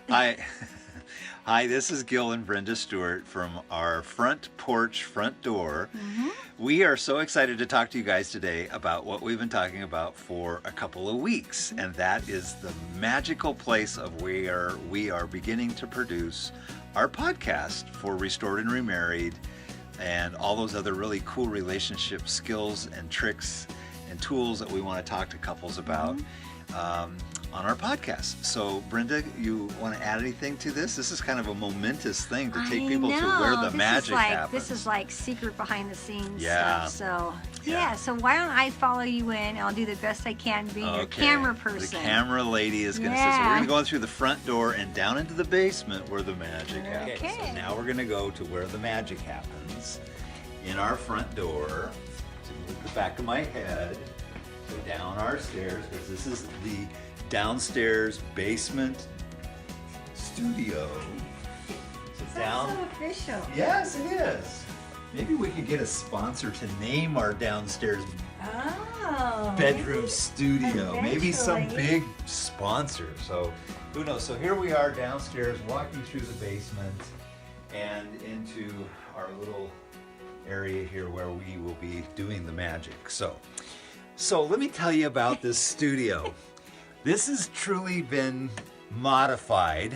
Hi. Hi, this is Gil and Brenda Stewart from our front porch, front door. We are so excited to talk to you guys today about what we've been talking about for a couple of weeks, and that is the magical place of where we are beginning to produce our podcast for Restored and Remarried and all those other really cool relationship skills and tricks and tools that we want to talk to couples about. On our podcast. So, Brenda, you want to add anything to this? This is kind of a momentous thing to take people to where the magic happens. This is like secret behind the scenes Yeah. stuff. So why don't I follow you in? I'll do the best I can being your camera person. The camera lady is going to say, so we're going to go through the front door and down into the basement where the magic happens. So now we're going to go to where the magic happens in our front door. So look at the back of my head. Go down our stairs because this is the downstairs basement studio. So down. So official. Yes, it is. Maybe we could get a sponsor to name our downstairs bedroom studio. Maybe some big sponsor. So who knows? So here we are downstairs walking through the basement and into our little area here where we will be doing the magic. So let me tell you about this studio. This has truly been modified.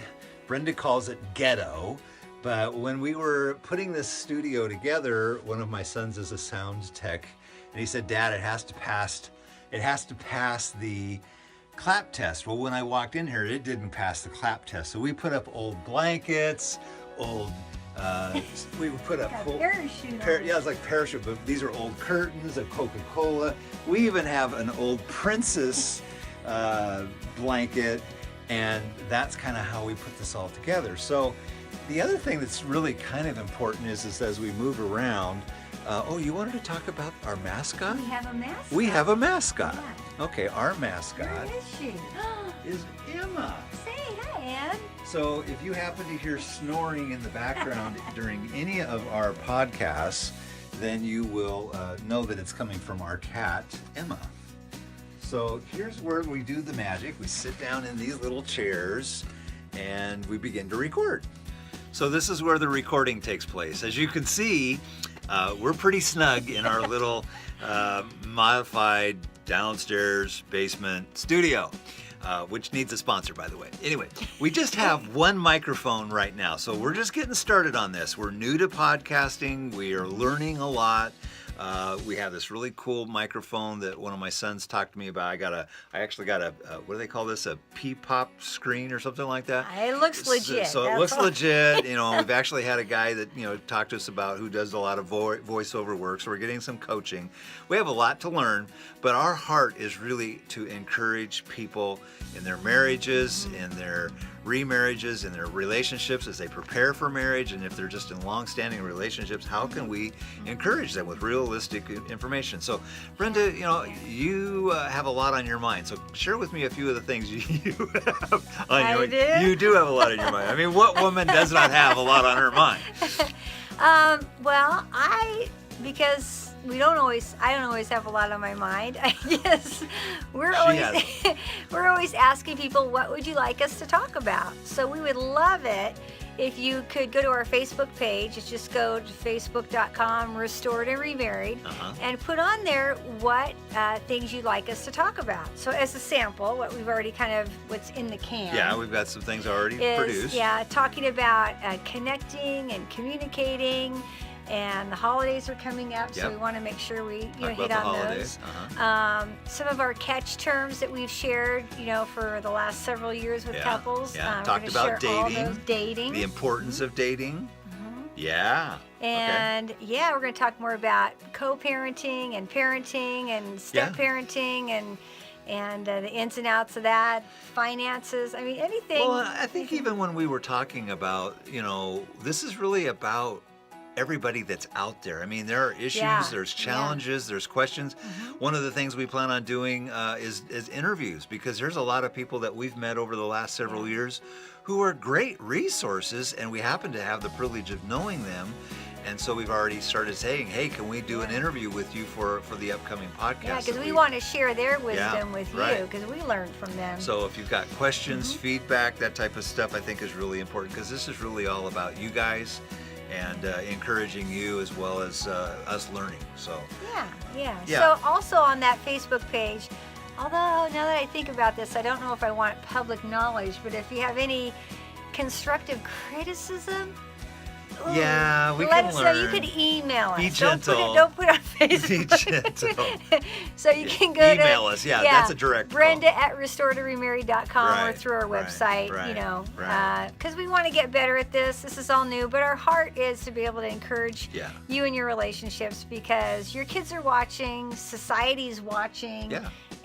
Brenda calls it ghetto, but when we were putting this studio together, one of my sons is a sound tech, and he said, "Dad, it has to pass the clap test." Well, when I walked in here, it didn't pass the clap test. So we put up old blankets, we put up parachute. Yeah, it's like parachute, but these are old curtains, a Coca-Cola. We even have an old princess blanket, and that's kind of how we put this all together. So the other thing that's really kind of important is as we move around, you wanted to talk about our mascot? We have a mascot. We have a mascot. Yeah. Okay, our mascot Where is she? is Emma. Say hi, Ann. So if you happen to hear snoring in the background during any of our podcasts, then you will know that it's coming from our cat, Emma. So here's where we do the magic. We sit down in these little chairs and we begin to record. So this is where the recording takes place. As you can see, we're pretty snug in our little modified downstairs basement studio. Which needs a sponsor, by the way. Anyway, we just have one microphone right now, so we're just getting started on this. We're new to podcasting. We are learning a lot. We have this really cool microphone that one of my sons talked to me about. I actually got a what do they call this? A P-pop screen or something like that. It looks legit. So it looks legit. You know, we've actually had a guy that talked to us about who does a lot of voiceover work. So we're getting some coaching. We have a lot to learn, but our heart is really to encourage people in their marriages, in their remarriages, in their relationships as they prepare for marriage, and if they're just in long-standing relationships, how can we encourage them with realistic information? So, Brenda, you have a lot on your mind. So, share with me a few of the things you have on your mind. You do have a lot on your mind. I mean, what woman does not have a lot on her mind? Well, because I don't always have a lot on my mind. I guess we're always asking people, what would you like us to talk about? So we would love it if you could go to our Facebook page. Just go to facebook.com, Restored and Remarried, and put on there what things you'd like us to talk about. So as a sample, what's in the can. Yeah, we've got some things already produced. Yeah, talking about connecting and communicating. And the holidays are coming up, so we want to make sure we hit on those. Some of our catch terms that we've shared, for the last several years with couples. Yeah, talked about dating. The importance of dating. Yeah. And we're going to talk more about co-parenting and parenting and step-parenting and the ins and outs of that, finances. I mean, anything. Well, I think even when we were talking about, this is really about everybody that's out there. I mean, there are issues, there's challenges, there's questions. One of the things we plan on doing is interviews, because there's a lot of people that we've met over the last several years who are great resources, and we happen to have the privilege of knowing them. And so we've already started saying, hey, can we do an interview with you for the upcoming podcast? Yeah, because we want to share their wisdom with right. you, because we learned from them. So if you've got questions, feedback, that type of stuff, I think is really important, because this is really all about you guys and encouraging you as well as us learning. So Yeah. So also on that Facebook page, although now that I think about this, I don't know if I want public knowledge, but if you have any constructive criticism, yeah, we let can us learn. know. You can email us. Be gentle. Don't put it on Facebook. Be gentle. So you can go Email us. Yeah, that's a direct call. Brenda@restoredtoremarried.com or through our Right, website, right, you know, right. because we want to get better at this. This is all new, but our heart is to be able to encourage you and your relationships, because your kids are watching, society's watching,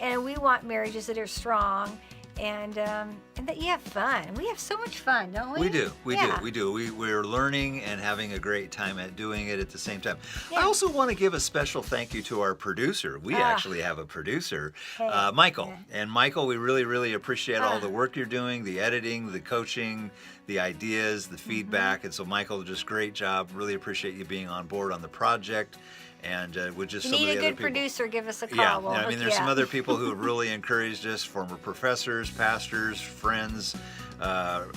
and we want marriages that are strong. And that you have fun. We have so much fun, don't we? We do. We're learning and having a great time at doing it at the same time. I also want to give a special thank you to our producer. We actually have a producer, Michael. And Michael, we really, really appreciate all the work you're doing, the editing, the coaching, the ideas, the feedback. And so, Michael, just great job. Really appreciate you being on board on the project. And with just you some need of the a other good people. producer, give us a call. Yeah, We'll I mean, hook there's you some up. other people who have really encouraged us, former professors, pastors, friends,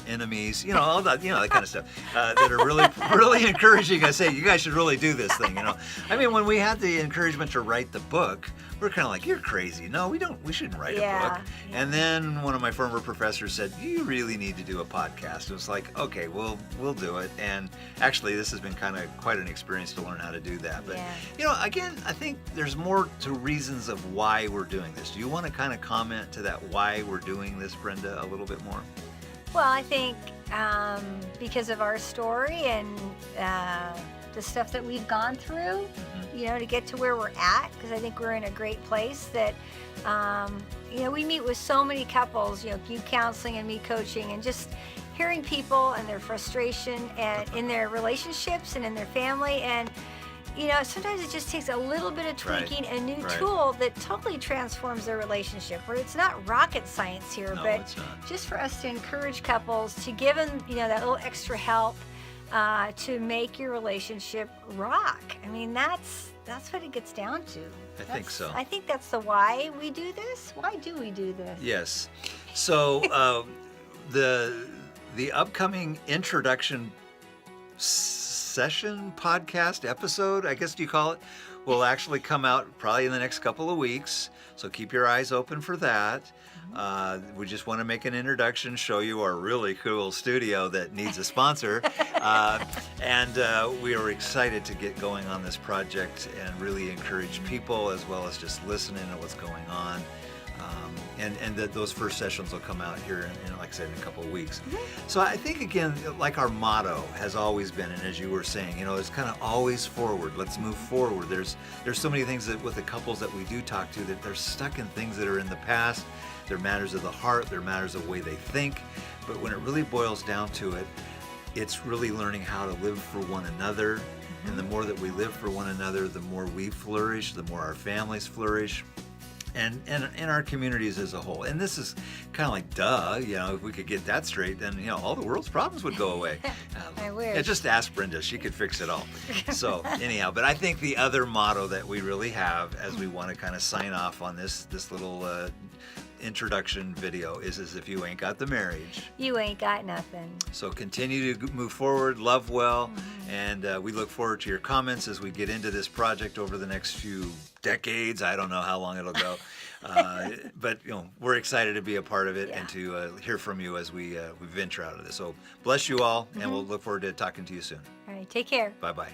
enemies, all that, that kind of stuff, that are really, really encouraging us. Hey, you guys should really do this thing, I mean, when we had the encouragement to write the book, we're kind of like, you're crazy. No, we shouldn't write a book. Yeah. And then one of my former professors said, you really need to do a podcast. It was like, okay, we'll do it. And actually, this has been kind of quite an experience to learn how to do that. But, again, I think there's more to reasons of why we're doing this. Do you want to kind of comment to that why we're doing this, Brenda, a little bit more? Well, I think because of our story and the stuff that we've gone through, to get to where we're at, because I think we're in a great place that, we meet with so many couples, you counseling and me coaching, and just hearing people and their frustration and in their relationships and in their family. And, sometimes it just takes a little bit of tweaking, a new tool that totally transforms their relationship, where it's not rocket science here, but it's not. Just for us to encourage couples to give them, that little extra help to make your relationship rock. I mean, that's what it gets down to. I think so. I think that's the why we do this. Why do we do this? Yes. So the upcoming introduction session podcast episode, I guess you call it, will actually come out probably in the next couple of weeks. So keep your eyes open for that. We just want to make an introduction, show you our really cool studio that needs a sponsor. And we are excited to get going on this project and really encourage people, as well as just listening to what's going on. And that those first sessions will come out here in, like I said, in a couple of weeks. So I think, again, like our motto has always been, and as you were saying, it's kind of always forward. Let's move forward. There's so many things that with the couples that we do talk to, that they're stuck in things that are in the past. They're matters of the heart. They're matters of the way they think. But when it really boils down to it, it's really learning how to live for one another. And the more that we live for one another, the more we flourish, the more our families flourish. And our communities as a whole. And this is kind of like, duh, if we could get that straight, then, all the world's problems would go away. I wish. Yeah, just ask Brenda. She could fix it all. So anyhow, but I think the other motto that we really have as we want to kind of sign off on this little introduction video is if you ain't got the marriage, you ain't got nothing. So continue to move forward, love well, and we look forward to your comments as we get into this project over the next few decades. I don't know how long it'll go, but we're excited to be a part of it and to hear from you as we venture out of this. So bless you all, and we'll look forward to talking to you soon. All right, take care. Bye-bye.